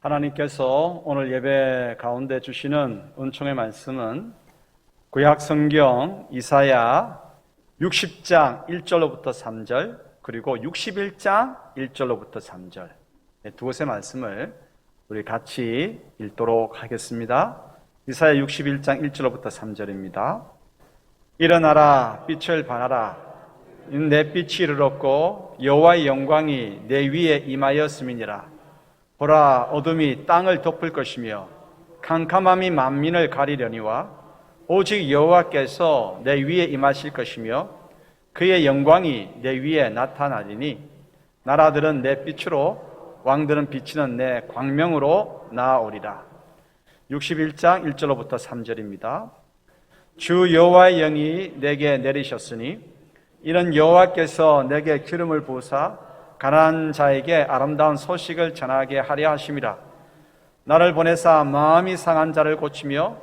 하나님께서 오늘 예배 가운데 주시는 은총의 말씀은 구약 성경 이사야 60장 1절로부터 3절 그리고 61장 1절로부터 3절 두 곳의 말씀을 우리 같이 읽도록 하겠습니다. 이사야 61장 1절로부터 3절입니다. 일어나라, 빛을 발하라. 내 빛이 이르렀고 여호와의 영광이 내 위에 임하였음이니라. 보라, 어둠이 땅을 덮을 것이며 캄캄함이 만민을 가리려니와 오직 여호와께서 내 위에 임하실 것이며 그의 영광이 내 위에 나타나리니 나라들은 내 빛으로 왕들은 비치는 내 광명으로 나아오리라. 61장 1절로부터 3절입니다. 주 여호와의 영이 내게 내리셨으니 이는 여호와께서 내게 기름을 부으사 가난한 자에게 아름다운 소식을 전하게 하려 하심이라. 나를 보내사 마음이 상한 자를 고치며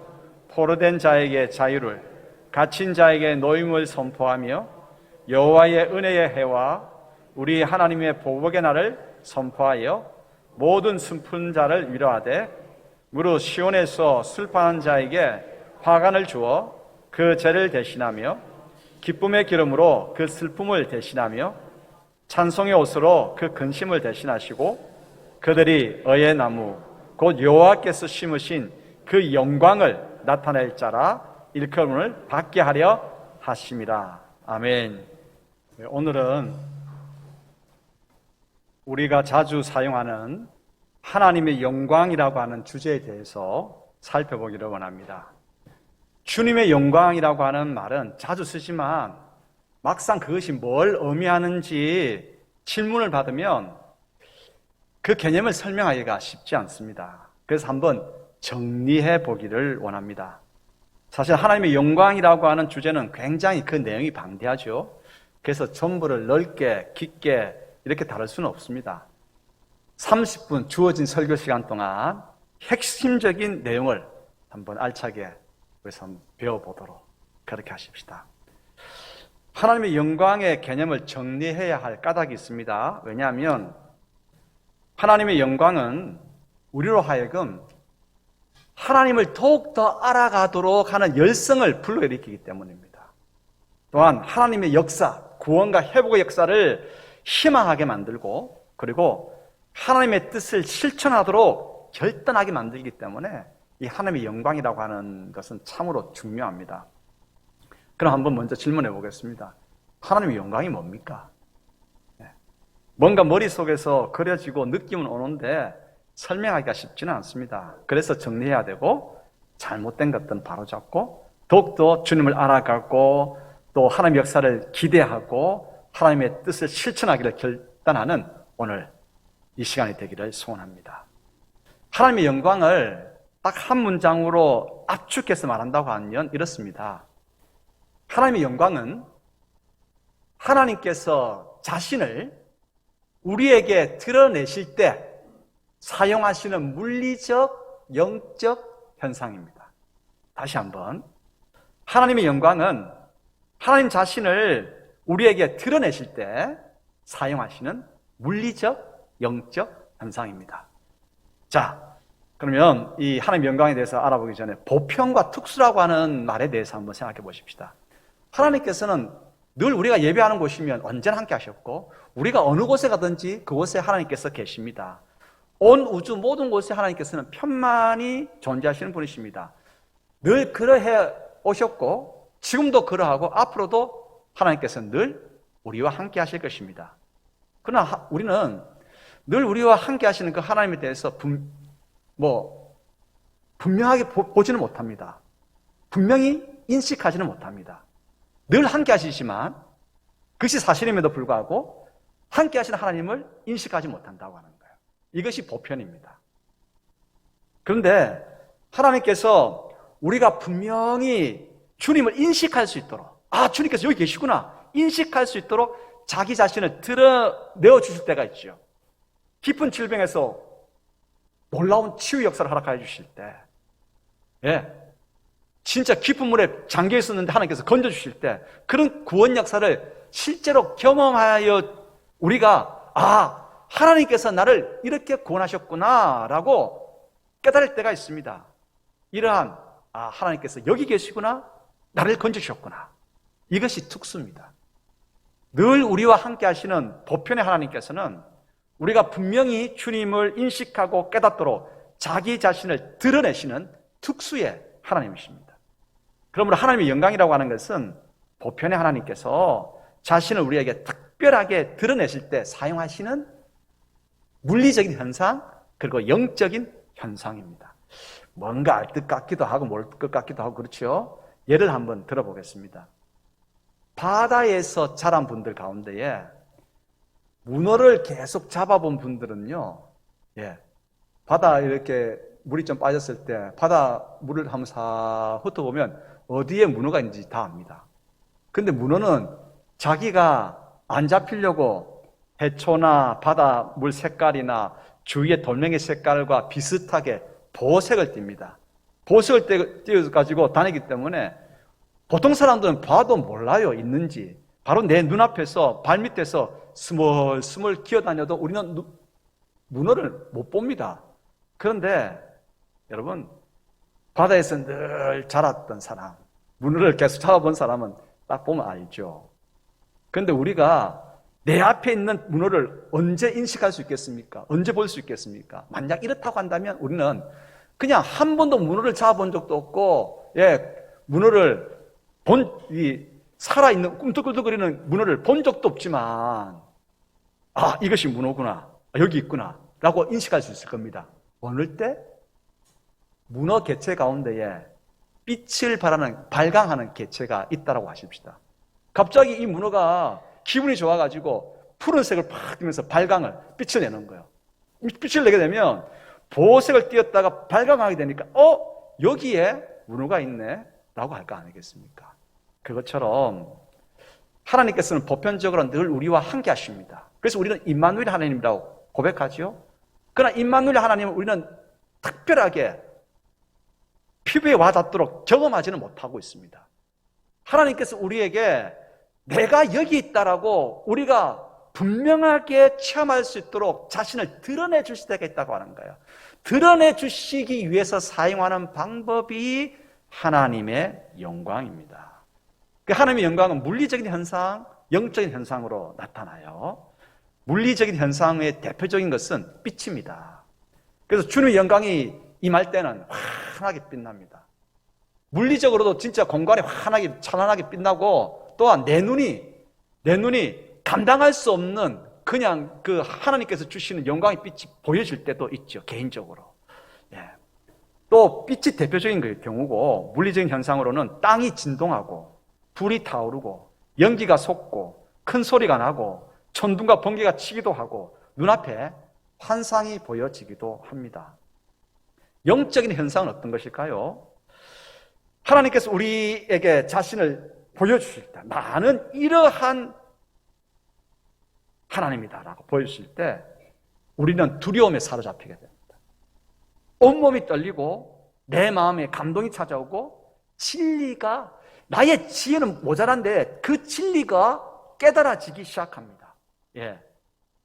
포로된 자에게 자유를, 갇힌 자에게 노임을 선포하며 여호와의 은혜의 해와 우리 하나님의 보복의 날을 선포하여 모든 슬픈 자를 위로하되 무릇 시온에서 슬퍼하는 자에게 화관을 주어 그 죄를 대신하며 기쁨의 기름으로 그 슬픔을 대신하며 찬송의 옷으로 그 근심을 대신하시고 그들이 의의 나무 곧 여호와께서 심으신 그 영광을 나타낼 자라 일컬음을 받게 하려 하심이라. 아멘. 오늘은 우리가 자주 사용하는 하나님의 영광이라고 하는 주제에 대해서 살펴보기를 원합니다. 주님의 영광이라고 하는 말은 자주 쓰지만 막상 그것이 뭘 의미하는지 질문을 받으면 그 개념을 설명하기가 쉽지 않습니다. 그래서 한번 정리해 보기를 원합니다. 사실 하나님의 영광이라고 하는 주제는 굉장히 그 내용이 방대하죠. 그래서 전부를 넓게 깊게 이렇게 다룰 수는 없습니다. 30분 주어진 설교 시간 동안 핵심적인 내용을 한번 알차게 그래서 한번 배워보도록 그렇게 하십시다. 하나님의 영광의 개념을 정리해야 할 까닭이 있습니다. 왜냐하면 하나님의 영광은 우리로 하여금 하나님을 더욱더 알아가도록 하는 열성을 불러일으키기 때문입니다. 또한 하나님의 역사, 구원과 회복의 역사를 희망하게 만들고 그리고 하나님의 뜻을 실천하도록 결단하게 만들기 때문에 이 하나님의 영광이라고 하는 것은 참으로 중요합니다. 그럼 한번 먼저 질문해 보겠습니다. 하나님의 영광이 뭡니까? 뭔가 머릿속에서 그려지고 느낌은 오는데 설명하기가 쉽지는 않습니다. 그래서 정리해야 되고 잘못된 것들은 바로잡고 더욱더 주님을 알아가고 또 하나님의 역사를 기대하고 하나님의 뜻을 실천하기를 결단하는 오늘 이 시간이 되기를 소원합니다. 하나님의 영광을 딱 한 문장으로 압축해서 말한다고 하면 이렇습니다. 하나님의 영광은 하나님께서 자신을 우리에게 드러내실 때 사용하시는 물리적, 영적 현상입니다. 다시 한번. 하나님의 영광은 하나님 자신을 우리에게 드러내실 때 사용하시는 물리적, 영적 현상입니다. 자, 그러면 이 하나님의 영광에 대해서 알아보기 전에 보편과 특수라고 하는 말에 대해서 한번 생각해 보십시다. 하나님께서는 늘 우리가 예배하는 곳이면 언제나 함께 하셨고 우리가 어느 곳에 가든지 그곳에 하나님께서 계십니다. 온 우주 모든 곳에 하나님께서는 편만히 존재하시는 분이십니다. 늘 그러해 오셨고 지금도 그러하고 앞으로도 하나님께서는 늘 우리와 함께 하실 것입니다. 그러나 우리는 늘 우리와 함께 하시는 그 하나님에 대해서 분명하게 보지는 못합니다. 분명히 인식하지는 못합니다. 늘 함께 하시지만 그것이 사실임에도 불구하고 함께 하시는 하나님을 인식하지 못한다고 하는 거예요. 이것이 보편입니다. 그런데 하나님께서 우리가 분명히 주님을 인식할 수 있도록 주님께서 여기 계시구나 인식할 수 있도록 자기 자신을 드러내어 주실 때가 있죠. 깊은 질병에서 놀라운 치유 역사를 허락해 주실 때 진짜 깊은 물에 잠겨 있었는데 하나님께서 건져주실 때 그런 구원 역사를 실제로 경험하여 우리가 하나님께서 나를 이렇게 구원하셨구나라고 깨달을 때가 있습니다. 이러한 하나님께서 여기 계시구나, 나를 건지셨구나. 이것이 특수입니다. 늘 우리와 함께 하시는 보편의 하나님께서는 우리가 분명히 주님을 인식하고 깨닫도록 자기 자신을 드러내시는 특수의 하나님이십니다. 그러므로 하나님의 영광이라고 하는 것은 보편의 하나님께서 자신을 우리에게 특별하게 드러내실 때 사용하시는 물리적인 현상, 그리고 영적인 현상입니다. 뭔가 알 것 같기도 하고 모를 것 같기도 하고 그렇죠. 예를 한번 들어보겠습니다. 바다에서 자란 분들 가운데에 문어를 계속 잡아본 분들은요, 바다 이렇게 물이 좀 빠졌을 때 바다 물을 한번 싹 훑어보면 어디에 문어가 있는지 다 압니다. 근데 문어는 자기가 안 잡히려고 해초나 바다 물 색깔이나 주위의 돌멩이 색깔과 비슷하게 보색을 띱니다. 보색을 띄워가지고 다니기 때문에 보통 사람들은 봐도 몰라요, 있는지. 바로 내 눈앞에서 발밑에서 스멀스멀 기어다녀도 우리는 문어를 못 봅니다. 그런데 여러분, 바다에서 늘 자랐던 사람, 문어를 계속 잡아본 사람은 딱 보면 알죠. 그런데 우리가 내 앞에 있는 문어를 언제 인식할 수 있겠습니까? 언제 볼 수 있겠습니까? 만약 이렇다고 한다면 우리는 그냥 한 번도 문어를 잡아본 적도 없고, 문어를 살아있는 꿈틀꿈틀거리는 문어를 본 적도 없지만, 이것이 문어구나, 여기 있구나 라고 인식할 수 있을 겁니다. 어느 때? 문어 개체 가운데에 빛을 발광하는 개체가 있다고 하십시다. 갑자기 이 문어가 기분이 좋아가지고 푸른색을 팍 띄면서 빛을 내는 거예요. 빛을 내게 되면 보색을 띄었다가 발광하게 되니까 여기에 문어가 있네 라고 할 거 아니겠습니까? 그것처럼 하나님께서는 보편적으로 늘 우리와 함께 하십니다. 그래서 우리는 임마누엘 하나님이라고 고백하죠. 그러나 임마누엘 하나님은 우리는 특별하게 피부에 와닿도록 경험하지는 못하고 있습니다. 하나님께서 우리에게 내가 여기 있다라고 우리가 분명하게 체험할 수 있도록 자신을 드러내 주실 때가 있다고 하는 거예요. 드러내 주시기 위해서 사용하는 방법이 하나님의 영광입니다. 그 하나님의 영광은 물리적인 현상, 영적인 현상으로 나타나요. 물리적인 현상의 대표적인 것은 빛입니다. 그래서 주님의 영광이 임할 때는 환하게 빛납니다. 물리적으로도 진짜 공간이 환하게 찬란하게 빛나고, 또한 내 눈이 감당할 수 없는 그냥 그 하나님께서 주시는 영광의 빛이 보여질 때도 있죠, 개인적으로. 또 빛이 대표적인 경우고, 물리적인 현상으로는 땅이 진동하고 불이 타오르고 연기가 솟고 큰 소리가 나고 천둥과 번개가 치기도 하고 눈앞에 환상이 보여지기도 합니다. 영적인 현상은 어떤 것일까요? 하나님께서 우리에게 자신을 보여주실 때, 나는 이러한 하나님이다라고 보여주실 때 우리는 두려움에 사로잡히게 됩니다. 온몸이 떨리고 내 마음에 감동이 찾아오고 나의 지혜는 모자란데 그 진리가 깨달아지기 시작합니다.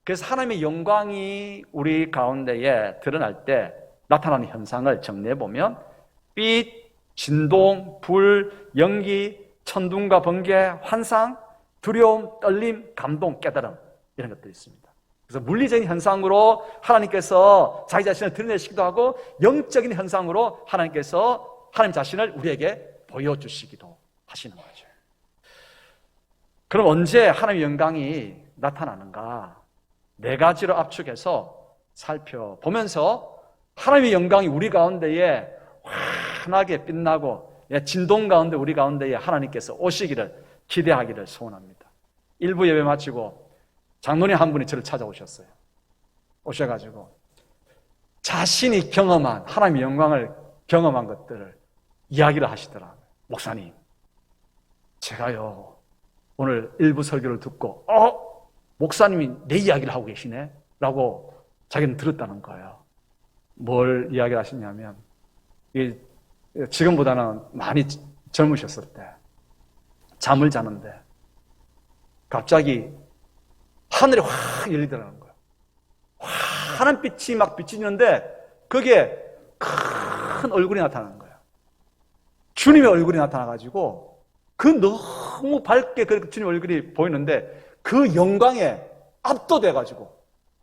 그래서 하나님의 영광이 우리 가운데에 드러날 때 나타나는 현상을 정리해보면 빛, 진동, 불, 연기, 천둥과 번개, 환상, 두려움, 떨림, 감동, 깨달음, 이런 것들이 있습니다. 그래서 물리적인 현상으로 하나님께서 자기 자신을 드러내시기도 하고, 영적인 현상으로 하나님께서 하나님 자신을 우리에게 보여주시기도 하시는 거죠. 그럼 언제 하나님의 영광이 나타나는가? 네 가지로 압축해서 살펴보면서 하나님의 영광이 우리 가운데에 환하게 빛나고 진동 가운데 우리 가운데에 하나님께서 오시기를 기대하기를 소원합니다. 1부 예배 마치고 장로님 한 분이 저를 찾아오셨어요. 오셔가지고 자신이 경험한 하나님의 영광을 경험한 것들을 이야기를 하시더라고요. 목사님, 제가요 오늘 1부 설교를 듣고 목사님이 내 이야기를 하고 계시네 라고 자기는 들었다는 거예요. 뭘 이야기를 하시냐면 지금보다는 많이 젊으셨을 때 잠을 자는데 갑자기 하늘이 확 열리더라는 거예요. 파란 빛이 막 비치는데 거기에 큰 얼굴이 나타나는 거예요. 주님의 얼굴이 나타나가지고 그 너무 밝게 그 주님 얼굴이 보이는데 그 영광에 압도돼가지고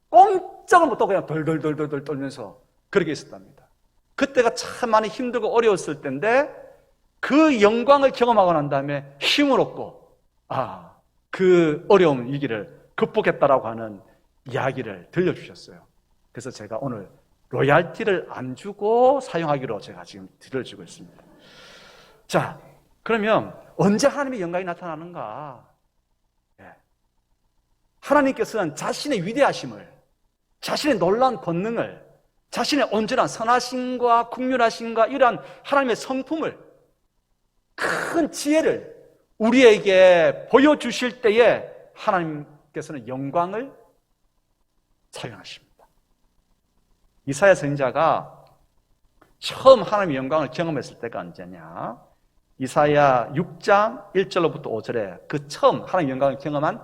꼼짝을 못하고 그냥 덜덜덜덜 떨면서 그렇게 있었답니다. 그때가 참 많이 힘들고 어려웠을 때인데 그 영광을 경험하고 난 다음에 힘을 얻고 그 어려움 위기를 극복했다라고 하는 이야기를 들려주셨어요. 그래서 제가 오늘 로얄티를 안 주고 사용하기로 제가 지금 들려주고 있습니다. 자, 그러면 언제 하나님의 영광이 나타나는가? 하나님께서는 자신의 위대하심을, 자신의 놀라운 권능을, 자신의 온전한 선하심과 국률하심과 이러한 하나님의 성품을, 큰 지혜를 우리에게 보여주실 때에 하나님께서는 영광을 사용하십니다. 이사야 선지자가 처음 하나님의 영광을 경험했을 때가 언제냐? 이사야 6장 1절로부터 5절에 그 처음 하나님의 영광을 경험한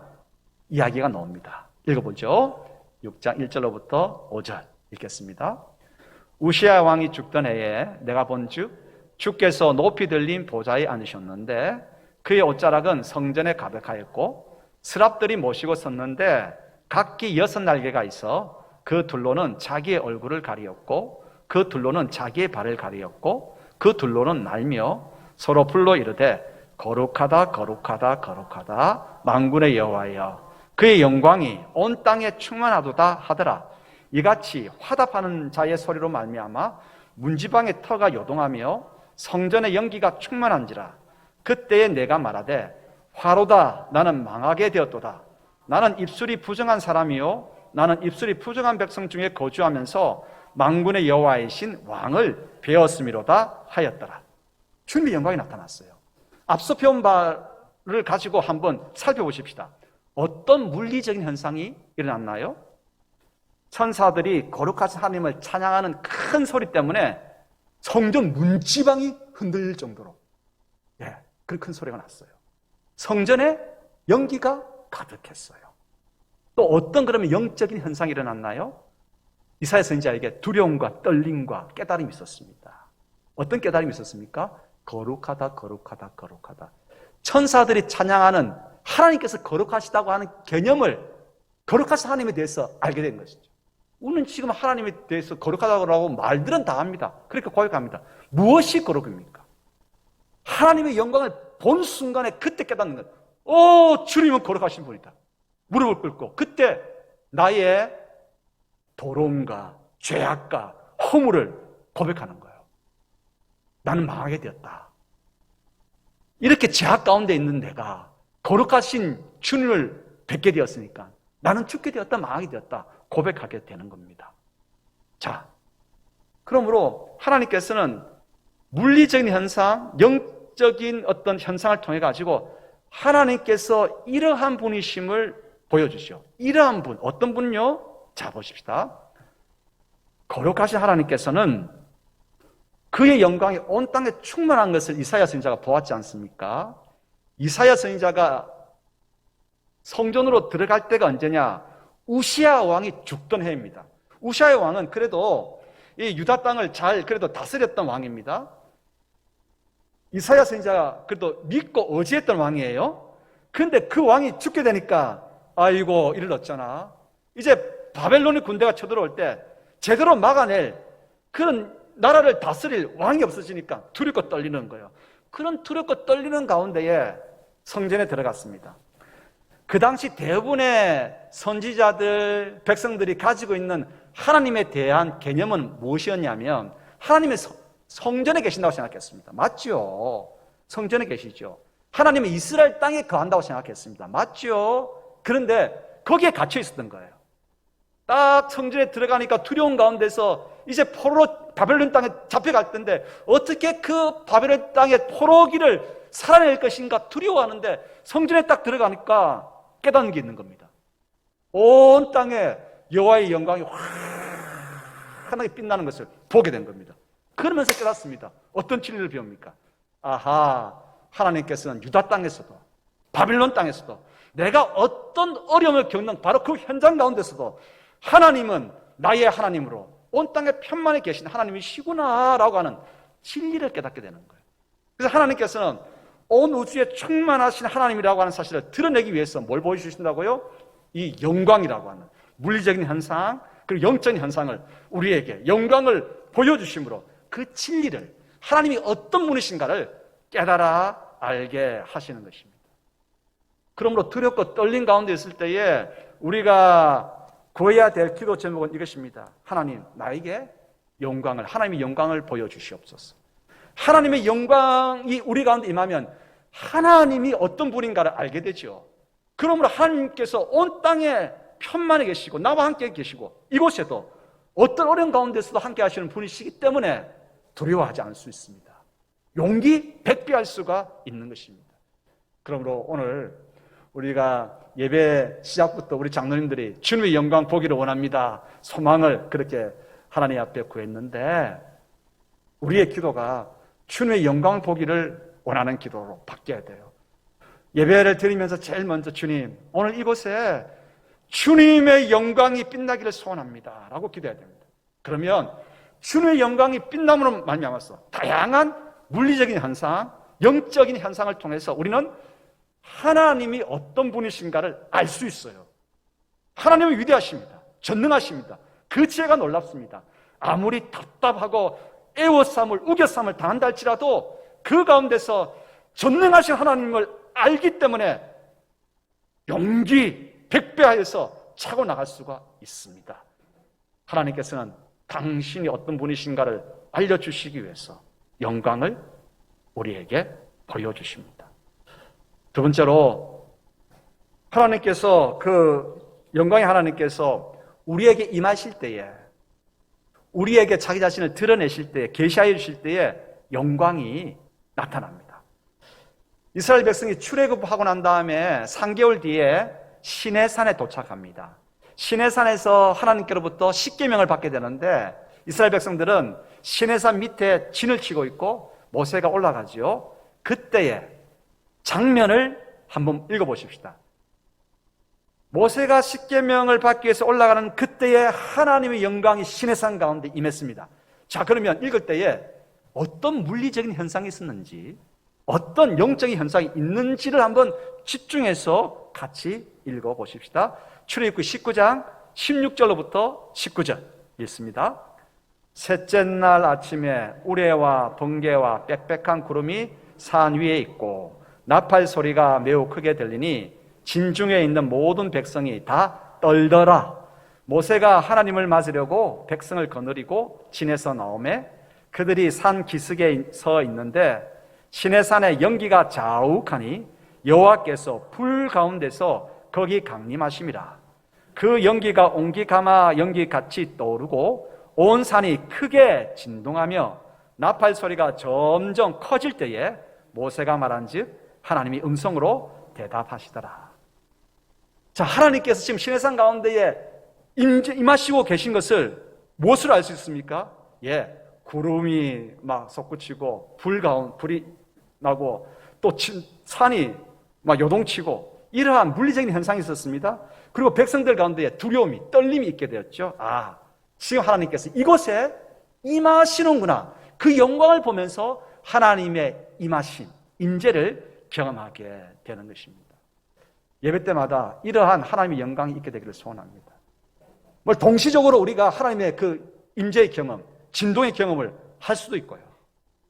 이야기가 나옵니다. 읽어보죠. 6장 1절로부터 5절 읽겠습니다. 우시야 왕이 죽던 해에 내가 본즉 주께서 높이 들린 보좌에 앉으셨는데 그의 옷자락은 성전에 가득하였고 스랍들이 모시고 섰는데 각기 6날개가 있어 그 둘로는 자기의 얼굴을 가리었고 그 둘로는 자기의 발을 가리었고 그 둘로는 날며 서로 불러 이르되 거룩하다 거룩하다 거룩하다 만군의 여호와여 그의 영광이 온 땅에 충만하도다 하더라. 이같이 화답하는 자의 소리로 말미암아 문지방의 터가 요동하며 성전의 연기가 충만한지라. 그때에 내가 말하되 화로다 나는 망하게 되었도다. 나는 입술이 부정한 사람이요 나는 입술이 부정한 백성 중에 거주하면서 만군의 여호와이신 왕을 배웠음이로다 하였더라. 주님의 영광이 나타났어요. 앞서 배운 바를 가지고 한번 살펴보십시다. 어떤 물리적인 현상이 일어났나요? 천사들이 거룩하신 하나님을 찬양하는 큰 소리 때문에 성전 문지방이 흔들릴 정도로 그 큰 소리가 났어요. 성전에 연기가 가득했어요. 또 어떤 그러면 영적인 현상이 일어났나요? 이사야 선지자에게 두려움과 떨림과 깨달음이 있었습니다. 어떤 깨달음이 있었습니까? 거룩하다 거룩하다 거룩하다. 천사들이 찬양하는 하나님께서 거룩하시다고 하는 개념을 거룩하신 하나님에 대해서 알게 된 것이죠. 우리는 지금 하나님에 대해서 거룩하다고 말들은 다 합니다. 그렇게 고백합니다. 무엇이 거룩입니까? 하나님의 영광을 본 순간에 그때 깨닫는 것. 주님은 거룩하신 분이다. 무릎을 꿇고 그때 나의 도로움과 죄악과 허물을 고백하는 거예요. 나는 망하게 되었다. 이렇게 죄악 가운데 있는 내가 거룩하신 주님을 뵙게 되었으니까 나는 죽게 되었다, 망하게 되었다 고백하게 되는 겁니다. 자, 그러므로 하나님께서는 물리적인 현상, 영적인 어떤 현상을 통해 가지고 하나님께서 이러한 분이심을 보여주시오. 이러한 분, 어떤 분요? 자, 보십시다. 거룩하신 하나님께서는 그의 영광이 온 땅에 충만한 것을 이사야 선지자가 보았지 않습니까? 이사야 선지자가 성전으로 들어갈 때가 언제냐? 우시야 왕이 죽던 해입니다. 우시야 왕은 그래도 이 유다 땅을 잘 그래도 다스렸던 왕입니다. 이사야 선지자가 그래도 믿고 의지했던 왕이에요. 그런데 그 왕이 죽게 되니까 아이고 이를 얻잖아. 이제 바벨론의 군대가 쳐들어올 때 제대로 막아낼 그런 나라를 다스릴 왕이 없어지니까 두렵고 떨리는 거예요. 그런 두렵고 떨리는 가운데에 성전에 들어갔습니다. 그 당시 대부분의 선지자들, 백성들이 가지고 있는 하나님에 대한 개념은 무엇이었냐면 하나님의 성전에 계신다고 생각했습니다. 맞죠? 성전에 계시죠. 하나님은 이스라엘 땅에 거한다고 생각했습니다. 맞죠? 그런데 거기에 갇혀 있었던 거예요. 딱 성전에 들어가니까 두려운 가운데서 이제 포로 바벨론 땅에 잡혀갈 텐데 어떻게 그 바벨론 땅의 포로기를 살아낼 것인가 두려워하는데 성전에 딱 들어가니까 깨닫는 게 있는 겁니다. 온 땅에 여호와의 영광이 환하게 빛나는 것을 보게 된 겁니다. 그러면서 깨닫습니다. 어떤 진리를 배웁니까? 아하, 하나님께서는 유다 땅에서도 바빌론 땅에서도 내가 어떤 어려움을 겪는 바로 그 현장 가운데서도 하나님은 나의 하나님으로 온 땅에 편만에 계신 하나님이시구나라고 하는 진리를 깨닫게 되는 거예요. 그래서 하나님께서는 온 우주에 충만하신 하나님이라고 하는 사실을 드러내기 위해서 뭘 보여주신다고요? 이 영광이라고 하는 물리적인 현상, 그리고 영적인 현상을 우리에게 영광을 보여주심으로 그 진리를, 하나님이 어떤 분이신가를 깨달아 알게 하시는 것입니다. 그러므로 두렵고 떨린 가운데 있을 때에 우리가 구해야 될 기도 제목은 이것입니다. 하나님, 나에게 영광을, 하나님의 영광을 보여주시옵소서. 하나님의 영광이 우리 가운데 임하면 하나님이 어떤 분인가를 알게 되죠. 그러므로 하나님께서 온 땅에 편만에 계시고 나와 함께 계시고 이곳에도 어떤 어려운 가운데서도 함께 하시는 분이시기 때문에 두려워하지 않을 수 있습니다. 용기 백배할 수가 있는 것입니다. 그러므로 오늘 우리가 예배 시작부터 우리 장로님들이 주님의 영광 보기를 원합니다. 소망을 그렇게 하나님 앞에 구했는데 우리의 기도가 주님의 영광 보기를 원하는 기도로 바뀌어야 돼요. 예배를 드리면서 제일 먼저 주님, 오늘 이곳에 주님의 영광이 빛나기를 소원합니다 라고 기도해야 됩니다. 그러면 주님의 영광이 빛남으로 말미암아서 다양한 물리적인 현상, 영적인 현상을 통해서 우리는 하나님이 어떤 분이신가를 알 수 있어요. 하나님은 위대하십니다. 전능하십니다. 그 지혜가 놀랍습니다. 아무리 답답하고 애워싸움을, 우겨싸움을 당한다 할지라도 그 가운데서 전능하신 하나님을 알기 때문에 용기 백배하여서 차고 나갈 수가 있습니다. 하나님께서는 당신이 어떤 분이신가를 알려주시기 위해서 영광을 우리에게 보여주십니다. 두 번째로 하나님께서 영광의 하나님께서 우리에게 임하실 때에, 우리에게 자기 자신을 드러내실 때에, 계시하여 주실 때에 영광이 나타납니다. 이스라엘 백성이 출애굽하고 난 다음에 3개월 뒤에 시내산에 도착합니다. 시내산에서 하나님께로부터 십계명을 받게 되는데 이스라엘 백성들은 시내산 밑에 진을 치고 있고 모세가 올라가지요. 그때의 장면을 한번 읽어보십시다. 모세가 십계명을 받기 위해서 올라가는 그때의 하나님의 영광이 시내산 가운데 임했습니다. 자, 그러면 읽을 때에 어떤 물리적인 현상이 있었는지, 어떤 영적인 현상이 있는지를 한번 집중해서 같이 읽어보십시다. 출애굽기 19장 16절로부터 19절 읽습니다. 셋째 날 아침에 우레와 번개와 빽빽한 구름이 산 위에 있고 나팔 소리가 매우 크게 들리니 진중에 있는 모든 백성이 다 떨더라. 모세가 하나님을 맞으려고 백성을 거느리고 진에서 나오매 그들이 산 기슭에 서 있는데 시내산에 연기가 자욱하니 여호와께서 불 가운데서 거기 강림하심이라. 그 연기가 옹기가마 연기같이 떠오르고 온 산이 크게 진동하며 나팔 소리가 점점 커질 때에 모세가 말한즉 하나님이 음성으로 대답하시더라. 자, 하나님께서 지금 시내산 가운데에 임하시고 계신 것을 무엇으로 알 수 있습니까? 구름이 막 솟구치고 불이 나고 또 산이 막 요동치고 이러한 물리적인 현상이 있었습니다. 그리고 백성들 가운데에 두려움이, 떨림이 있게 되었죠. 지금 하나님께서 이곳에 임하시는구나. 그 영광을 보면서 하나님의 임하심, 임재를 경험하게 되는 것입니다. 예배 때마다 이러한 하나님의 영광이 있게 되기를 소원합니다. 동시적으로 우리가 하나님의 그 임재의 경험, 진동의 경험을 할 수도 있고요.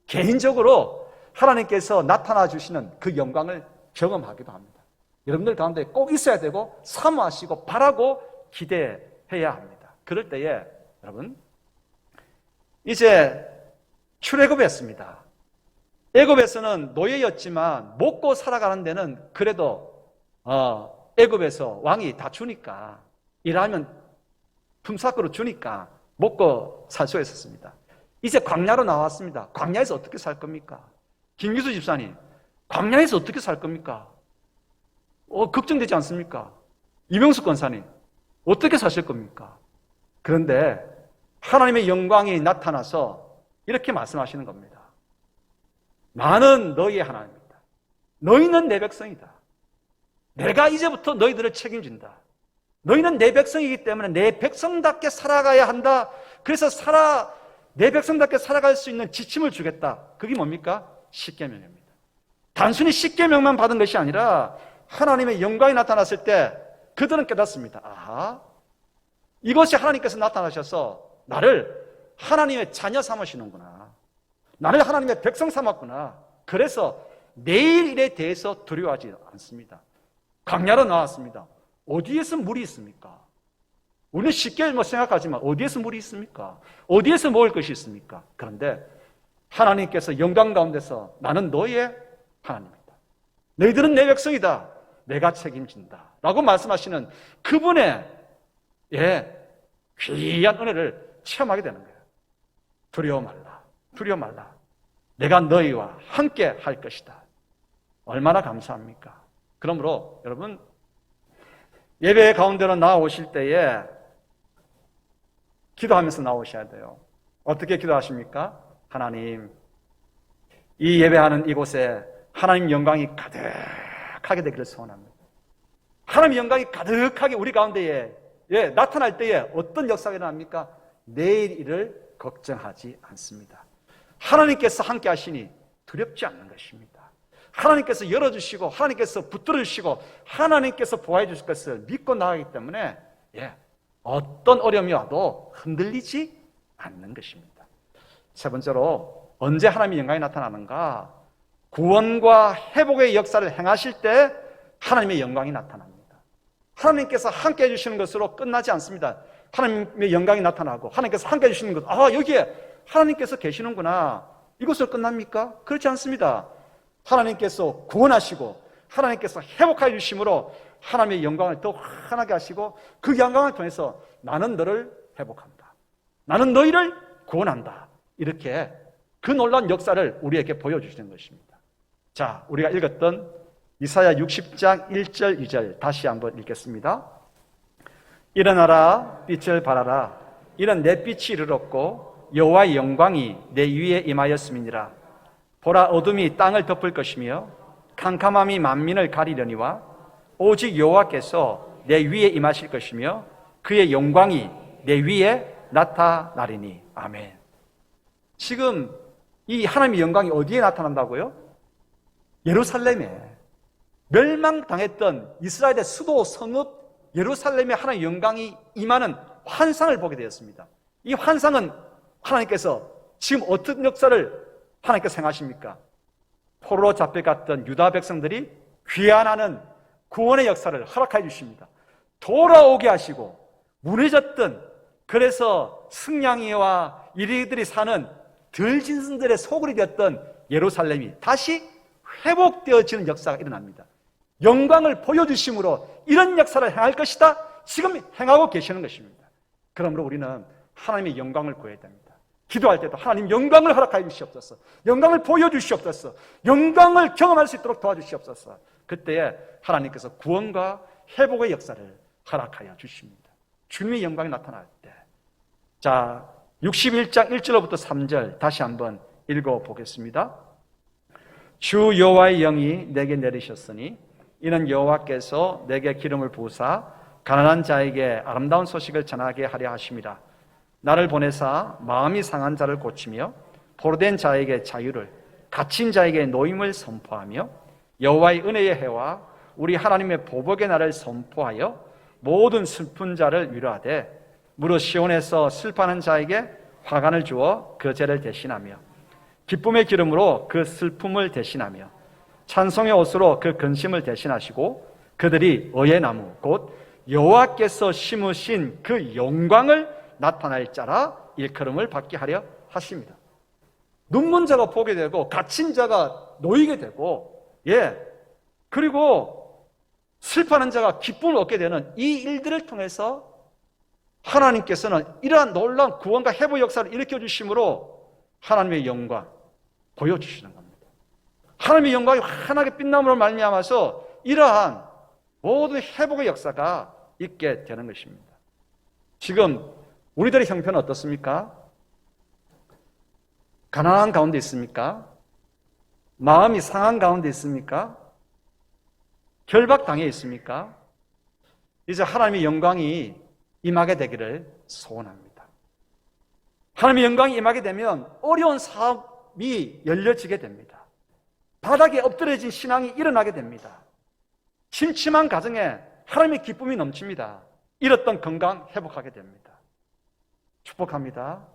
개인적으로 하나님께서 나타나 주시는 그 영광을 경험하기도 합니다. 여러분들 가운데 꼭 있어야 되고 사모하시고 바라고 기대해야 합니다. 그럴 때에 여러분 이제 출애굽했습니다. 애굽에서는 노예였지만 먹고 살아가는 데는 그래도 애굽에서 왕이 다 주니까 일하면 품삯으로 주니까 먹고 살 수 있었습니다. 이제 광야로 나왔습니다. 광야에서 어떻게 살 겁니까? 김기수 집사님, 광야에서 어떻게 살 겁니까? 걱정되지 않습니까? 이명숙 권사님, 어떻게 사실 겁니까? 그런데 하나님의 영광이 나타나서 이렇게 말씀하시는 겁니다. 나는 너희의 하나님이다. 너희는 내 백성이다. 내가 이제부터 너희들을 책임진다. 너희는 내 백성이기 때문에 내 백성답게 살아가야 한다. 그래서 내 백성답게 살아갈 수 있는 지침을 주겠다. 그게 뭡니까? 십계명입니다. 단순히 십계명만 받은 것이 아니라 하나님의 영광이 나타났을 때 그들은 깨닫습니다. 아하, 이것이 하나님께서 나타나셔서 나를 하나님의 자녀 삼으시는구나. 나를 하나님의 백성 삼았구나. 그래서 내일 일에 대해서 두려워하지 않습니다. 광야로 나왔습니다. 어디에서 물이 있습니까? 우리는 쉽게 생각하지만 어디에서 물이 있습니까? 어디에서 먹을 것이 있습니까? 그런데 하나님께서 영광 가운데서 나는 너의 하나님이다. 너희들은 내 백성이다. 내가 책임진다. 라고 말씀하시는 그분의 귀한 은혜를 체험하게 되는 거예요. 두려워 말라. 두려워 말라. 내가 너희와 함께 할 것이다. 얼마나 감사합니까? 그러므로 여러분, 예배 가운데로 나오실 때에 기도하면서 나오셔야 돼요. 어떻게 기도하십니까? 하나님, 이 예배하는 이곳에 하나님 영광이 가득하게 되기를 소원합니다. 하나님 영광이 가득하게 우리 가운데에 나타날 때에 어떤 역사가 일어납니까? 내일 일을 걱정하지 않습니다. 하나님께서 함께 하시니 두렵지 않는 것입니다. 하나님께서 열어주시고 하나님께서 붙들어주시고 하나님께서 보호해 주실 것을 믿고 나가기 때문에 어떤 어려움이 와도 흔들리지 않는 것입니다. 세 번째로 언제 하나님의 영광이 나타나는가? 구원과 회복의 역사를 행하실 때 하나님의 영광이 나타납니다. 하나님께서 함께 해주시는 것으로 끝나지 않습니다. 하나님의 영광이 나타나고 하나님께서 함께 해주시는 것, 여기에 하나님께서 계시는구나. 이것으로 끝납니까? 그렇지 않습니다. 하나님께서 구원하시고 하나님께서 회복해 주심으로 하나님의 영광을 더 환하게 하시고 그 영광을 통해서 나는 너를 회복한다. 나는 너희를 구원한다. 이렇게 그 놀라운 역사를 우리에게 보여주시는 것입니다. 자, 우리가 읽었던 이사야 60장 1절 2절 다시 한번 읽겠습니다. 일어나라, 빛을 발하라. 이는 내 빛이 이르렀고 여호와의 영광이 내 위에 임하였음이니라. 보라, 어둠이 땅을 덮을 것이며 캄캄함이 만민을 가리려니와 오직 여호와께서 내 위에 임하실 것이며 그의 영광이 내 위에 나타나리니. 아멘. 지금 이 하나님의 영광이 어디에 나타난다고요? 예루살렘에 멸망당했던 이스라엘의 수도 성읍 예루살렘에 하나님의 영광이 임하는 환상을 보게 되었습니다. 이 환상은 하나님께서 지금 어떤 역사를 하나님께서 행하십니까? 포로로 잡혀갔던 유다 백성들이 귀환하는 구원의 역사를 허락해 주십니다. 돌아오게 하시고 무너졌던, 그래서 승냥이와 이리들이 사는 들짐승들의 소굴이 되었던 예루살렘이 다시 회복되어지는 역사가 일어납니다. 영광을 보여주심으로 이런 역사를 행할 것이다. 지금 행하고 계시는 것입니다. 그러므로 우리는 하나님의 영광을 구해야 됩니다. 기도할 때도 하나님 영광을 허락하여 주시옵소서. 영광을 보여주시옵소서. 영광을 경험할 수 있도록 도와주시옵소서. 그때에 하나님께서 구원과 회복의 역사를 허락하여 주십니다. 주님의 영광이 나타날 때. 자, 61장 1절로부터 3절 다시 한번 읽어보겠습니다. 주 여호와의 영이 내게 내리셨으니 이는 여호와께서 내게 기름을 부으사 가난한 자에게 아름다운 소식을 전하게 하려 하심이라. 나를 보내사 마음이 상한 자를 고치며 포로된 자에게 자유를, 갇힌 자에게 노임을 선포하며 여호와의 은혜의 해와 우리 하나님의 보복의 날을 선포하여 모든 슬픈 자를 위로하되 무릇 시온에서 슬퍼하는 자에게 화관을 주어 그 죄를 대신하며 기쁨의 기름으로 그 슬픔을 대신하며 찬송의 옷으로 그 근심을 대신하시고 그들이 의의 나무 곧 여호와께서 심으신 그 영광을 나타낼 자라 일컬음을 받게 하려 하십니다. 눈먼 자가 보게 되고 갇힌 자가 놓이게 되고 그리고 슬퍼하는 자가 기쁨을 얻게 되는 이 일들을 통해서 하나님께서는 이러한 놀라운 구원과 회복 역사를 일으켜 주심으로 하나님의 영광 보여주시는 겁니다. 하나님의 영광이 환하게 빛남으로 말미암아서 이러한 모든 회복의 역사가 있게 되는 것입니다. 지금 우리들의 형편은 어떻습니까? 가난한 가운데 있습니까? 마음이 상한 가운데 있습니까? 결박당해 있습니까? 이제 하나님의 영광이 임하게 되기를 소원합니다. 하나님의 영광이 임하게 되면 어려운 사업이 열려지게 됩니다. 바닥에 엎드려진 신앙이 일어나게 됩니다. 침침한 가정에 하나님의 기쁨이 넘칩니다. 잃었던 건강 회복하게 됩니다. 축복합니다.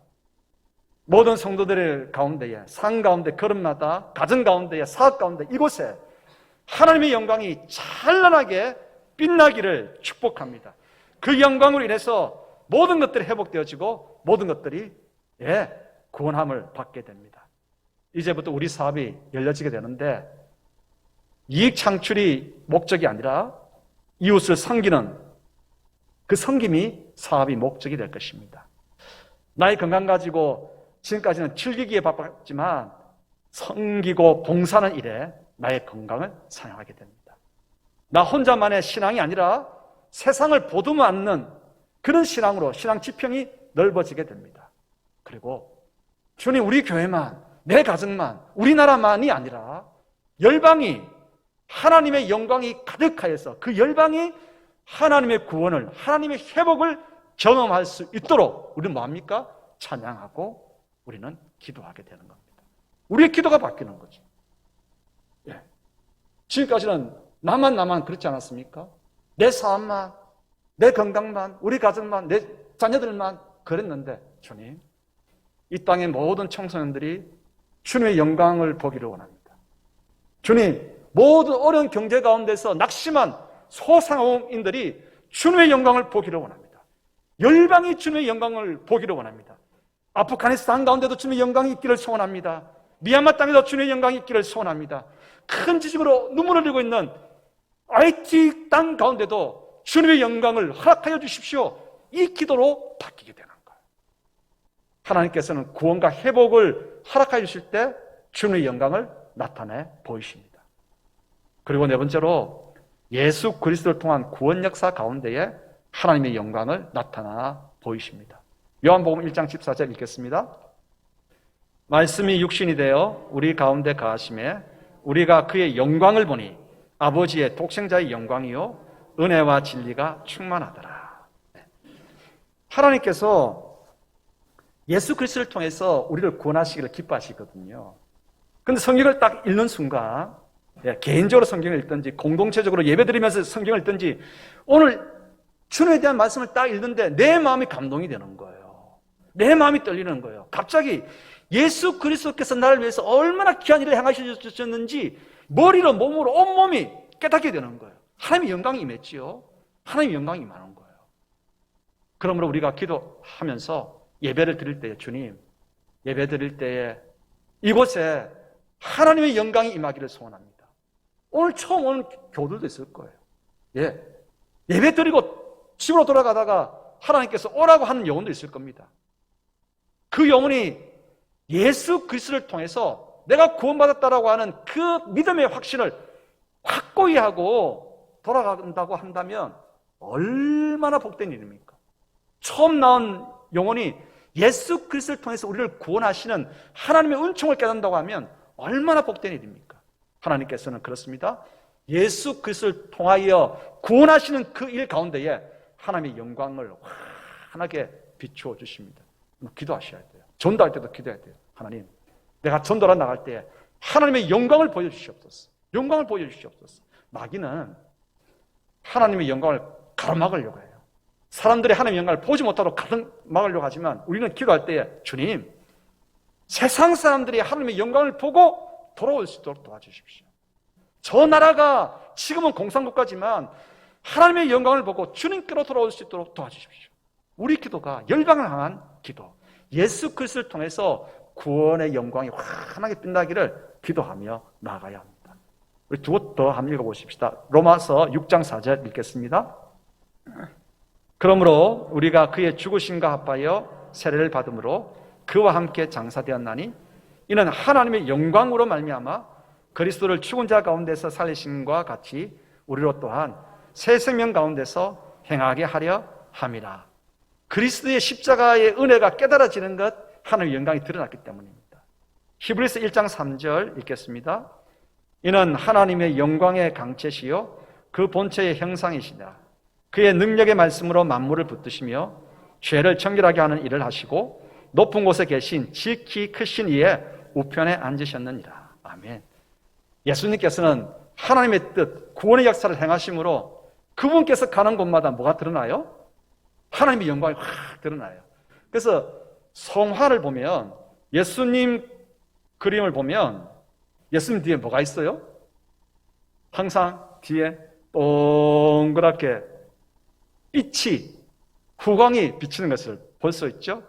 모든 성도들의 가운데에, 상 가운데, 걸음마다, 가정 가운데에, 사업 가운데, 이곳에 하나님의 영광이 찬란하게 빛나기를 축복합니다. 그 영광으로 인해서 모든 것들이 회복되어지고 모든 것들이 구원함을 받게 됩니다. 이제부터 우리 사업이 열려지게 되는데 이익 창출이 목적이 아니라 이웃을 섬기는 그 섬김이 사업이 목적이 될 것입니다. 나의 건강 가지고 지금까지는 즐기기에 바빴지만 섬기고 봉사하는 일에 나의 건강을 사용하게 됩니다. 나 혼자만의 신앙이 아니라 세상을 보듬어 안는 그런 신앙으로 신앙 지평이 넓어지게 됩니다. 그리고 주님, 우리 교회만, 내 가정만, 우리나라만이 아니라 열방이 하나님의 영광이 가득하여서 그 열방이 하나님의 구원을, 하나님의 회복을 경험할 수 있도록 우리는 뭐합니까? 찬양하고 우리는 기도하게 되는 겁니다. 우리의 기도가 바뀌는 거죠. 지금까지는 나만 그렇지 않았습니까? 내 사업만, 내 건강만, 우리 가정만, 내 자녀들만 그랬는데 주님, 이 땅의 모든 청소년들이 주님의 영광을 보기를 원합니다. 주님, 모든 어려운 경제 가운데서 낙심한 소상공인들이 주님의 영광을 보기를 원합니다. 열방이 주님의 영광을 보기를 원합니다. 아프가니스탄 가운데도 주님의 영광이 있기를 소원합니다. 미얀마 땅에도 주님의 영광이 있기를 소원합니다. 큰 지식으로 눈물을 흘리고 있는 IT 땅 가운데도 주님의 영광을 허락하여 주십시오. 이 기도로 바뀌게 되는 거예요. 하나님께서는 구원과 회복을 허락하여 주실 때 주님의 영광을 나타내 보이십니다. 그리고 네 번째로 예수 그리스도를 통한 구원 역사 가운데에 하나님의 영광을 나타나 보이십니다. 요한복음 1장 14절 읽겠습니다. 말씀이 육신이 되어 우리 가운데 거하심에 우리가 그의 영광을 보니 아버지의 독생자의 영광이요 은혜와 진리가 충만하더라. 하나님께서 예수 그리스도를 통해서 우리를 구원하시기를 기뻐하시거든요. 그런데 성경을 딱 읽는 순간 개인적으로 성경을 읽든지 공동체적으로 예배드리면서 성경을 읽든지 오늘 주님에 대한 말씀을 딱 읽는데 내 마음이 감동이 되는 거예요. 내 마음이 떨리는 거예요. 갑자기 예수 그리스도께서 나를 위해서 얼마나 귀한 일을 행하셨는지 머리로 몸으로 온몸이 깨닫게 되는 거예요. 하나님의 영광이 임했지요. 하나님의 영광이 임하는 거예요. 그러므로 우리가 기도하면서 예배를 드릴 때에 주님, 예배 드릴 때에 이곳에 하나님의 영광이 임하기를 소원합니다. 오늘 처음 오는 교들도 있을 거예요. 예배 드리고 집으로 돌아가다가 하나님께서 오라고 하는 영혼도 있을 겁니다. 그 영혼이 예수 그리스도를 통해서 내가 구원받았다라고 하는 그 믿음의 확신을 확고히 하고 돌아간다고 한다면 얼마나 복된 일입니까? 처음 나온 영혼이 예수 그리스도를 통해서 우리를 구원하시는 하나님의 은총을 깨닫는다고 하면 얼마나 복된 일입니까? 하나님께서는 그렇습니다. 예수 그리스도를 통하여 구원하시는 그 일 가운데에 하나님의 영광을 환하게 비추어 주십니다. 기도하셔야 돼요. 전도할 때도 기도해야 돼요. 하나님, 내가 전도를 나갈 때 하나님의 영광을 보여주시옵소서. 영광을 보여주시옵소서. 마귀는 하나님의 영광을 가로막으려고 해요. 사람들이 하나님의 영광을 보지 못하도록 가로막으려고 하지만 우리는 기도할 때 주님, 세상 사람들이 하나님의 영광을 보고 돌아올 수 있도록 도와주십시오. 저 나라가 지금은 공산국가지만 하나님의 영광을 보고 주님께로 돌아올 수 있도록 도와주십시오. 우리 기도가 열방을 향한 기도, 예수 그리스도를 통해서 구원의 영광이 환하게 빛나기를 기도하며 나아가야 합니다. 우리 두 곳 더 한번 읽어보십시다. 로마서 6장 4절 읽겠습니다. 그러므로 우리가 그의 죽으심과 합하여 세례를 받음으로 그와 함께 장사되었나니 이는 하나님의 영광으로 말미암아 그리스도를 죽은 자 가운데서 살리심과 같이 우리로 또한 새 생명 가운데서 행하게 하려 함이라. 그리스도의 십자가의 은혜가 깨달아지는 것, 하나님의 영광이 드러났기 때문입니다. 히브리서 1장 3절 읽겠습니다. 이는 하나님의 영광의 강체시요 그 본체의 형상이시다. 그의 능력의 말씀으로 만물을 붙드시며 죄를 정결하게 하는 일을 하시고 높은 곳에 계신 지극히 크신 이의 우편에 앉으셨느니라. 아멘. 예수님께서는 하나님의 뜻, 구원의 역사를 행하심으로 그분께서 가는 곳마다 뭐가 드러나요? 하나님의 영광이 확 드러나요. 그래서 성화를 보면, 예수님 그림을 보면 예수님 뒤에 뭐가 있어요? 항상 뒤에 동그랗게 빛이, 후광이 비치는 것을 볼 수 있죠?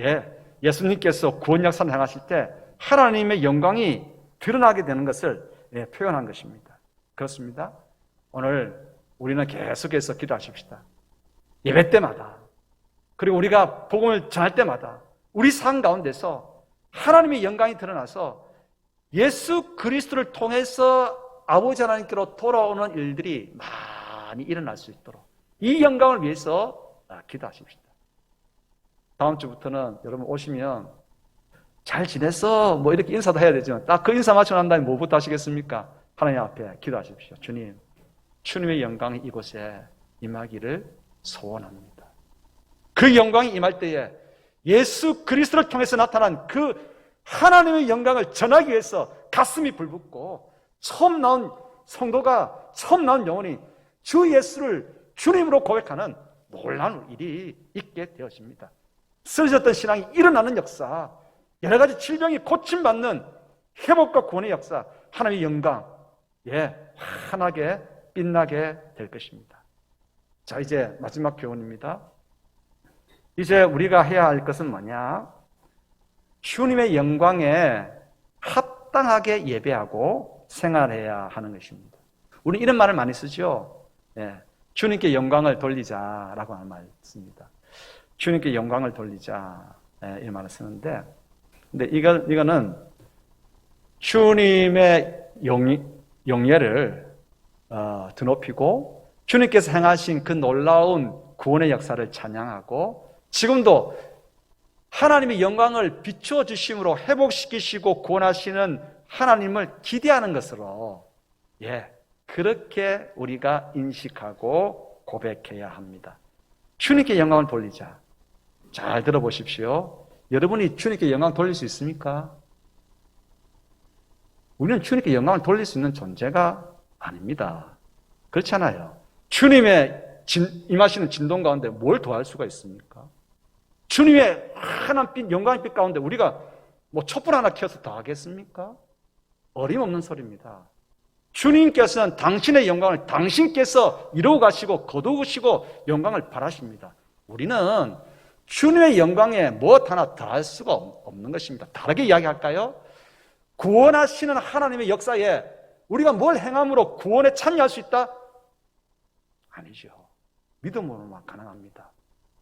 예, 예수님께서 구원 역사를 행하실 때 하나님의 영광이 드러나게 되는 것을 표현한 것입니다. 그렇습니다. 오늘 우리는 계속해서 기도하십시다. 예배 때마다, 그리고 우리가 복음을 전할 때마다 우리 삶 가운데서 하나님의 영광이 드러나서 예수 그리스도를 통해서 아버지 하나님께로 돌아오는 일들이 많이 일어날 수 있도록 이 영광을 위해서 기도하십시다. 다음 주부터는 여러분 오시면 잘 지냈어? 뭐 이렇게 인사도 해야 되지만 딱 그 인사 마치고 난 다음에 뭐부터 하시겠습니까? 하나님 앞에 기도하십시오. 주님, 주님의 영광이 이곳에 임하기를 소원합니다. 그 영광이 임할 때에 예수 그리스도를 통해서 나타난 그 하나님의 영광을 전하기 위해서 가슴이 불붙고 처음 나온 성도가, 처음 나온 영혼이 주 예수를 주님으로 고백하는 놀라운 일이 있게 되어집니다. 쓰러졌던 신앙이 일어나는 역사, 여러 가지 질병이 고침받는 회복과 구원의 역사, 하나님의 영광, 환하게 빛나게 될 것입니다. 자, 이제 마지막 교훈입니다. 이제 우리가 해야 할 것은 뭐냐? 주님의 영광에 합당하게 예배하고 생활해야 하는 것입니다. 우리 이런 말을 많이 쓰죠. 주님께 영광을 돌리자라고 하는 말을 씁니다. 주님께 영광을 돌리자, 이 말을 쓰는데, 근데 이거는 주님의 영예를 드높이고 주님께서 행하신 그 놀라운 구원의 역사를 찬양하고 지금도 하나님의 영광을 비추어 주심으로 회복시키시고 구원하시는 하나님을 기대하는 것으로 그렇게 우리가 인식하고 고백해야 합니다. 주님께 영광을 돌리자. 잘 들어보십시오. 여러분이 주님께 영광 돌릴 수 있습니까? 우리는 주님께 영광을 돌릴 수 있는 존재가 아닙니다. 그렇잖아요. 주님의 임하시는 진동 가운데 뭘 더할 수가 있습니까? 주님의 환한 빛, 영광의 빛 가운데 우리가 뭐 촛불 하나 켜서 더 하겠습니까? 어림없는 소리입니다. 주님께서는 당신의 영광을 당신께서 이루어 가시고 거두시고 영광을 바라십니다. 우리는 주님의 영광에 무엇 하나 더할 수가 없는 것입니다. 다르게 이야기할까요? 구원하시는 하나님의 역사에 우리가 뭘 행함으로 구원에 참여할 수 있다? 아니죠. 믿음으로만 가능합니다.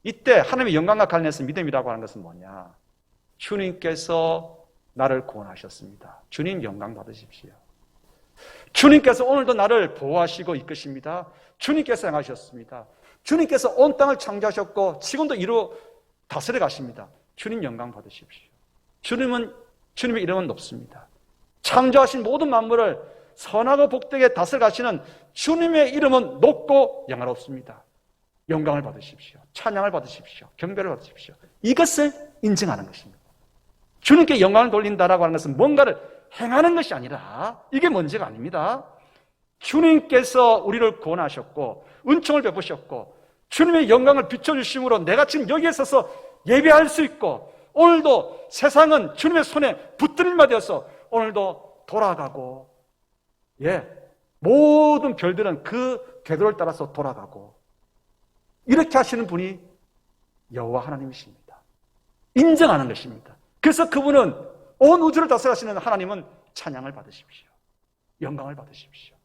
이때 하나님의 영광과 관련해서 믿음이라고 하는 것은 뭐냐? 주님께서 나를 구원하셨습니다. 주님 영광 받으십시오. 주님께서 오늘도 나를 보호하시고 이끄십니다. 주님께서 행하셨습니다. 주님께서 온 땅을 창조하셨고 지금도 다스려 가십니다. 주님 영광 받으십시오. 주님의 이름은 높습니다. 창조하신 모든 만물을 선하고 복되게 다스려 가시는 주님의 이름은 높고 영화롭습니다. 영광을 받으십시오. 찬양을 받으십시오. 경배를 받으십시오. 이것을 인증하는 것입니다. 주님께 영광을 돌린다라고 하는 것은 뭔가를 행하는 것이 아니라 이게 문제가 아닙니다. 주님께서 우리를 구원하셨고 은총을 베푸셨고 주님의 영광을 비춰주심으로 내가 지금 여기에 서서 예배할 수 있고 오늘도 세상은 주님의 손에 붙들림마 되어서 오늘도 돌아가고 모든 별들은 그 궤도를 따라서 돌아가고 이렇게 하시는 분이 여호와 하나님이십니다. 인정하는 것입니다. 그래서 그분은 온 우주를 다스리시는 하나님은 찬양을 받으십시오. 영광을 받으십시오.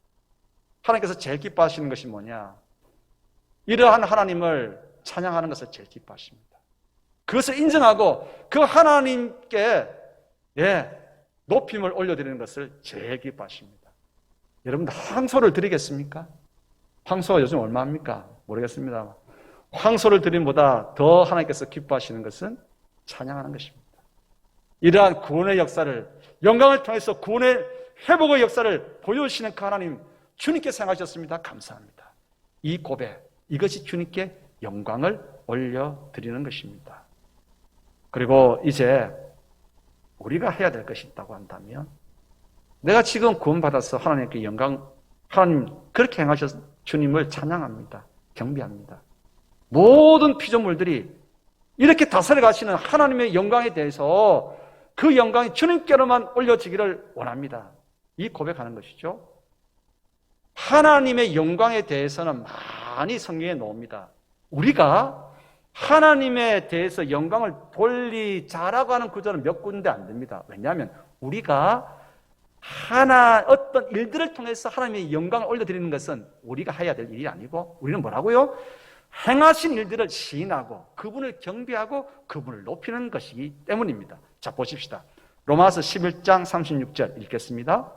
하나님께서 제일 기뻐하시는 것이 뭐냐? 이러한 하나님을 찬양하는 것을 제일 기뻐하십니다. 그것을 인정하고 그 하나님께 높임을 올려드리는 것을 제일 기뻐하십니다. 여러분들 황소를 드리겠습니까? 황소가 요즘 얼마입니까? 모르겠습니다. 황소를 드림보다 더 하나님께서 기뻐하시는 것은 찬양하는 것입니다. 이러한 구원의 역사를, 영광을 통해서 구원의 회복의 역사를 보여주시는 그 하나님, 주님께서 행하셨습니다. 감사합니다. 이 고백, 이것이 주님께 영광을 올려드리는 것입니다. 그리고 이제 우리가 해야 될 것이 있다고 한다면, 내가 지금 구원받아서 하나님께 영광, 하나님 그렇게 행하셔서 주님을 찬양합니다. 경배합니다. 모든 피조물들이 이렇게 다스려 가시는 하나님의 영광에 대해서 그 영광이 주님께로만 올려지기를 원합니다. 이 고백하는 것이죠. 하나님의 영광에 대해서는 많이 성경에 나옵니다. 우리가 하나님에 대해서 영광을 돌리자라고 하는 구절은 몇 군데 안 됩니다. 왜냐하면 우리가 어떤 일들을 통해서 하나님의 영광을 올려드리는 것은 우리가 해야 될 일이 아니고, 우리는 뭐라고요? 행하신 일들을 시인하고 그분을 경배하고 그분을 높이는 것이기 때문입니다. 자, 보십시다. 로마서 11장 36절 읽겠습니다.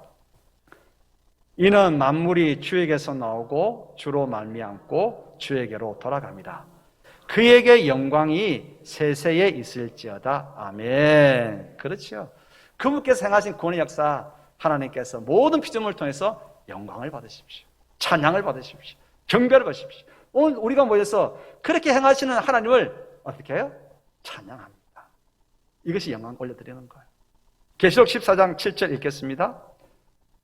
이는 만물이 주에게서 나오고 주로 말미암고 주에게로 돌아갑니다. 그에게 영광이 세세에 있을지어다. 아멘. 그렇죠. 그분께서 행하신 구원의 역사, 하나님께서 모든 피조물을 통해서 영광을 받으십시오. 찬양을 받으십시오. 경배를 받으십시오. 오늘 우리가 모여서 그렇게 행하시는 하나님을 어떻게 해요? 찬양합니다. 이것이 영광 올려드리는 거예요. 계시록 14장 7절 읽겠습니다.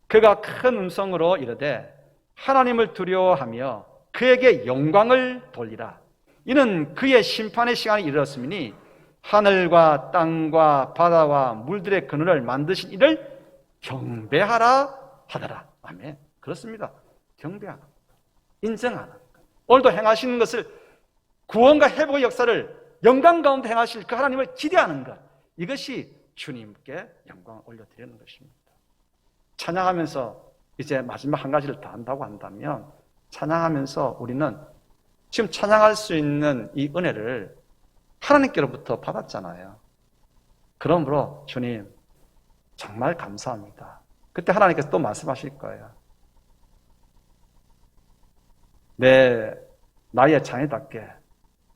그가 큰 음성으로 이르되 하나님을 두려워하며 그에게 영광을 돌리라. 이는 그의 심판의 시간이 이르렀으니 하늘과 땅과 바다와 물들의 그늘을 만드신 이를 경배하라 하더라. 아멘. 그렇습니다. 경배하는 것, 인정하는 것. 오늘도 행하시는 것을, 구원과 회복의 역사를 영광 가운데 행하실 그 하나님을 기대하는 것, 이것이 주님께 영광을 올려드리는 것입니다. 찬양하면서 이제 마지막 한 가지를 더 한다고 한다면, 찬양하면서 우리는 지금 찬양할 수 있는 이 은혜를 하나님께로부터 받았잖아요. 그러므로 주님 정말 감사합니다. 그때 하나님께서 또 말씀하실 거예요. 나의 자녀답게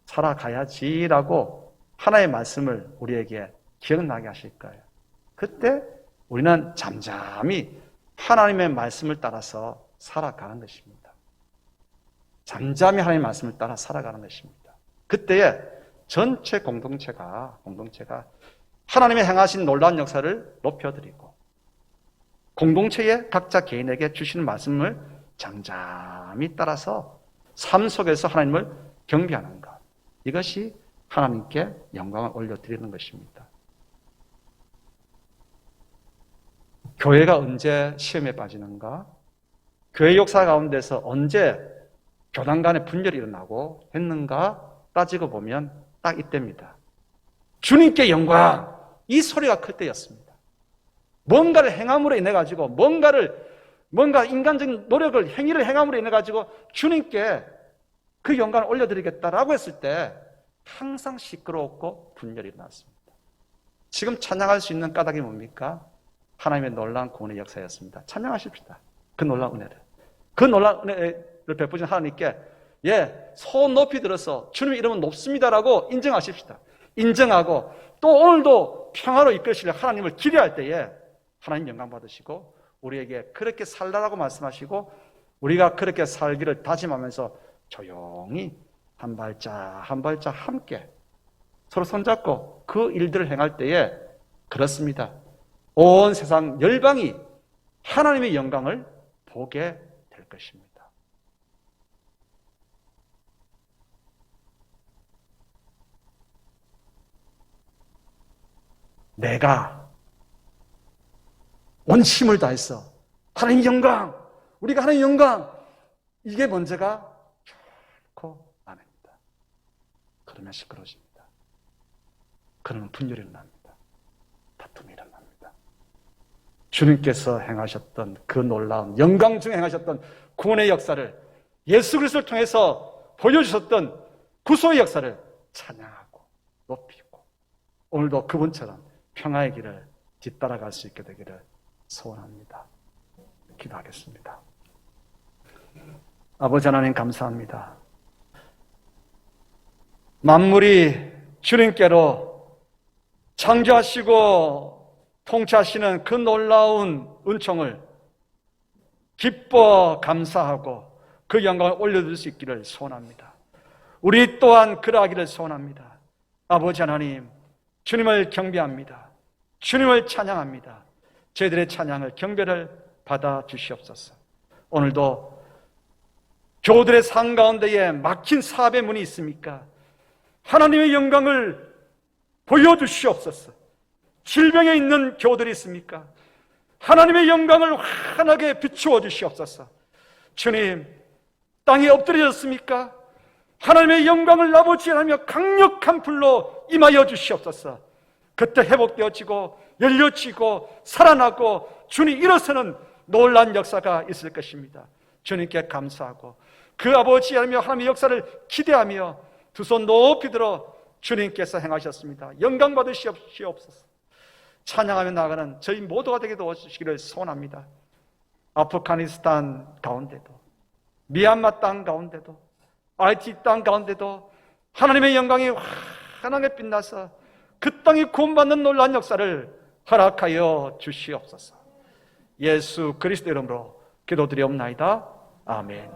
살아가야지라고 하나의 말씀을 우리에게 기억나게 하실 거예요. 그때 우리는 잠잠히 하나님의 말씀을 따라서 살아가는 것입니다. 잠잠히 하나님의 말씀을 따라 살아가는 것입니다. 그때에 전체 공동체가 하나님의 행하신 놀라운 역사를 높여드리고, 공동체의 각자 개인에게 주시는 말씀을 잠잠히 따라서 삶 속에서 하나님을 경배하는 것, 이것이 하나님께 영광을 올려드리는 것입니다. 교회가 언제 시험에 빠지는가? 교회 역사 가운데서 언제 교단 간의 분열이 일어나고 했는가 따지고 보면 딱 이때입니다. 주님께 영광, 이 소리가 클 때였습니다. 뭔가를 행함으로 인해 가지고 뭔가 인간적인 노력을, 행위를 행함으로 인해 가지고 주님께 그 영광을 올려드리겠다라고 했을 때 항상 시끄러웠고 분열이 일어났습니다. 지금 찬양할 수 있는 까닭이 뭡니까? 하나님의 놀라운 구원의 역사였습니다. 찬양하십시다. 그 놀라운 은혜를. 그 놀라운 은혜를 베푸신 하나님께 손 높이 들어서 주님의 이름은 높습니다라고 인정하십시다. 인정하고 또 오늘도 평화로 이끄실 하나님을 기대할 때에 하나님 영광 받으시고, 우리에게 그렇게 살라라고 말씀하시고 우리가 그렇게 살기를 다짐하면서 조용히 한 발짝 한 발짝 함께 서로 손잡고 그 일들을 행할 때에, 그렇습니다, 온 세상 열방이 하나님의 영광을 보게 될 것입니다. 내가 온 힘을 다해서 하나님 영광, 우리가 하나님 영광, 이게 먼저가 결코 아닙니다. 그러면 시끄러워집니다. 그러면 분열이 일어납니다. 다툼이 일어납니다. 주님께서 행하셨던 그 놀라운 영광 중에 행하셨던 구원의 역사를, 예수 그리스도를 통해서 보여주셨던 구속의 역사를 찬양하고 높이고, 오늘도 그분처럼 평화의 길을 뒤따라갈 수 있게 되기를 소원합니다. 기도하겠습니다. 아버지 하나님 감사합니다. 만물이 주님께로 창조하시고 통치하시는 그 놀라운 은총을 기뻐 감사하고 그 영광을 올려드릴 수 있기를 소원합니다. 우리 또한 그러하기를 소원합니다. 아버지 하나님, 주님을 경배합니다. 주님을 찬양합니다. 저희들의 찬양을 경배를 받아 주시옵소서. 오늘도 교우들의 삶 가운데에 막힌 사업의 문이 있습니까? 하나님의 영광을 보여주시옵소서. 질병에 있는 교우들이 있습니까? 하나님의 영광을 환하게 비추어 주시옵소서. 주님, 땅에 엎드려졌습니까? 하나님의 영광을 아버지 하며 강력한 불로 임하여 주시옵소서. 그때 회복되어지고 열려지고 살아나고 주님 일어서는 놀라운 역사가 있을 것입니다. 주님께 감사하고 그 아버지 하며 하나님의 역사를 기대하며 두 손 높이 들어 주님께서 행하셨습니다. 영광 받으시옵소서. 찬양하며 나아가는 저희 모두가 되게 도와주시기를 소원합니다. 아프가니스탄 가운데도, 미얀마 땅 가운데도, IT 땅 가운데도 하나님의 영광이 환하게 빛나서 그 땅이 구원받는 놀라운 역사를 허락하여 주시옵소서. 예수 그리스도 이름으로 기도드리옵나이다. 아멘.